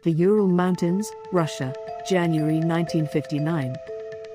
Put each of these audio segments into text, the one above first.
The Ural Mountains, Russia, January 1959.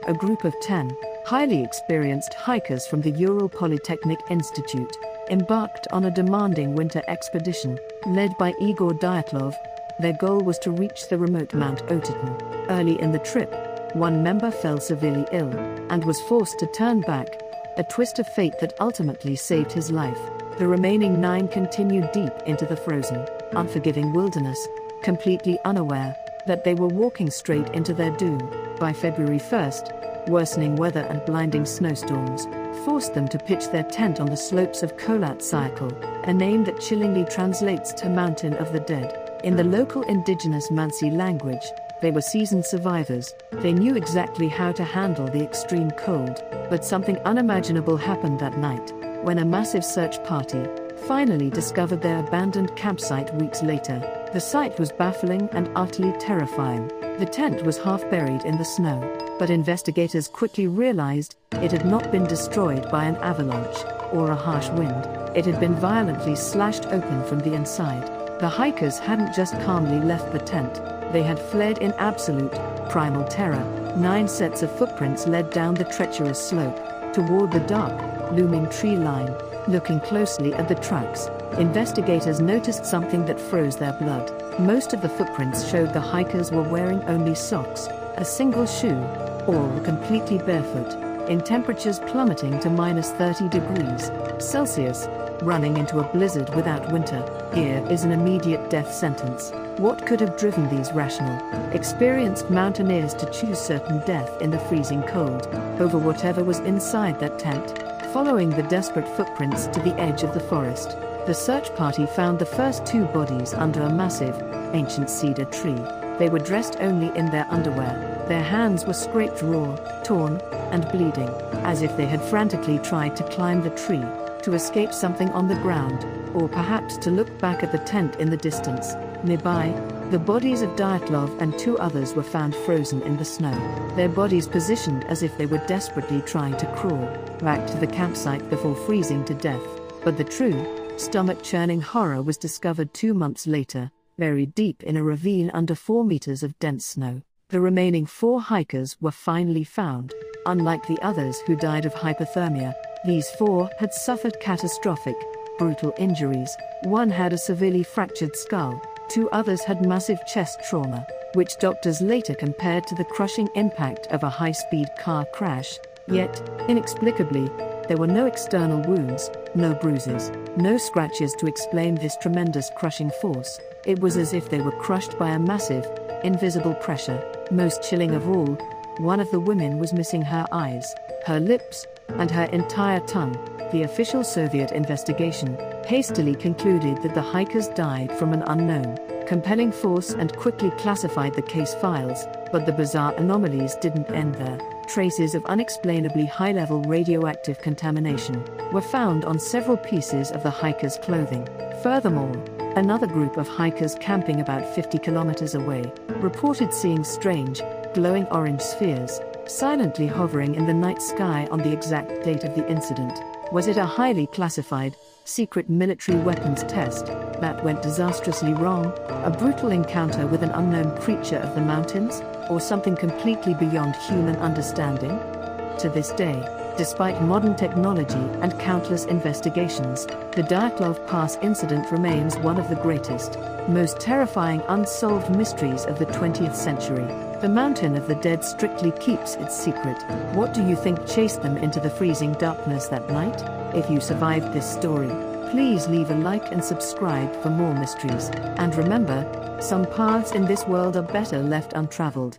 A group of 10 highly experienced hikers from the Ural Polytechnic Institute embarked on a demanding winter expedition, led by Igor Dyatlov. Their goal was to reach the remote Mount Oteton. Early in the trip, one member fell severely ill and was forced to turn back, a twist of fate that ultimately saved his life. The remaining 9 continued deep into the frozen, unforgiving wilderness, completely unaware that they were walking straight into their doom. By February 1st, worsening weather and blinding snowstorms forced them to pitch their tent on the slopes of Kolat-Syakhl, a name that chillingly translates to Mountain of the Dead. In the local indigenous Mansi language, they were seasoned survivors. They knew exactly how to handle the extreme cold, but something unimaginable happened that night, when a massive search party finally discovered their abandoned campsite weeks later. The sight was baffling and utterly terrifying. The tent was half buried in the snow, but investigators quickly realized it had not been destroyed by an avalanche or a harsh wind. It had been violently slashed open from the inside. The hikers hadn't just calmly left the tent, they had fled in absolute, primal terror. 9 sets of footprints led down the treacherous slope, toward the dark, looming tree line. Looking closely at the tracks, investigators noticed something that froze their blood. Most of the footprints showed the hikers were wearing only socks, a single shoe, all were completely barefoot, in temperatures plummeting to -30 degrees Celsius, running into a blizzard without winter. Here is an immediate death sentence. What could have driven these rational, experienced mountaineers to choose certain death in the freezing cold, over whatever was inside that tent? Following the desperate footprints to the edge of the forest, the search party found the first 2 bodies under a massive, ancient cedar tree. They were dressed only in their underwear. Their hands were scraped raw, torn, and bleeding, as if they had frantically tried to climb the tree, to escape something on the ground, or perhaps to look back at the tent in the distance. Nearby, the bodies of Dyatlov and 2 others were found frozen in the snow, their bodies positioned as if they were desperately trying to crawl back to the campsite before freezing to death. But the true, stomach-churning horror was discovered 2 months later, buried deep in a ravine under 4 meters of dense snow. The remaining 4 hikers were finally found. Unlike the others who died of hypothermia, these 4 had suffered catastrophic, brutal injuries. 1 had a severely fractured skull, 2 others had massive chest trauma, which doctors later compared to the crushing impact of a high-speed car crash. Yet, inexplicably, there were no external wounds, no bruises, no scratches to explain this tremendous crushing force. It was as if they were crushed by a massive, invisible pressure. Most chilling of all, one of the women was missing her eyes, her lips, and her entire tongue. The official Soviet investigation hastily concluded that the hikers died from an unknown, compelling force and quickly classified the case files, but the bizarre anomalies didn't end there. Traces of unexplainably high-level radioactive contamination were found on several pieces of the hikers' clothing. Furthermore, another group of hikers camping about 50 kilometers away reported seeing strange, glowing orange spheres, silently hovering in the night sky on the exact date of the incident. Was it a highly classified, secret military weapons test that went disastrously wrong, a brutal encounter with an unknown creature of the mountains, or something completely beyond human understanding? To this day, despite modern technology and countless investigations, the Dyatlov Pass incident remains one of the greatest, most terrifying unsolved mysteries of the 20th century. The Mountain of the Dead strictly keeps its secret. What do you think chased them into the freezing darkness that night? If you survived this story, please leave a like and subscribe for more mysteries. And remember, some paths in this world are better left untraveled.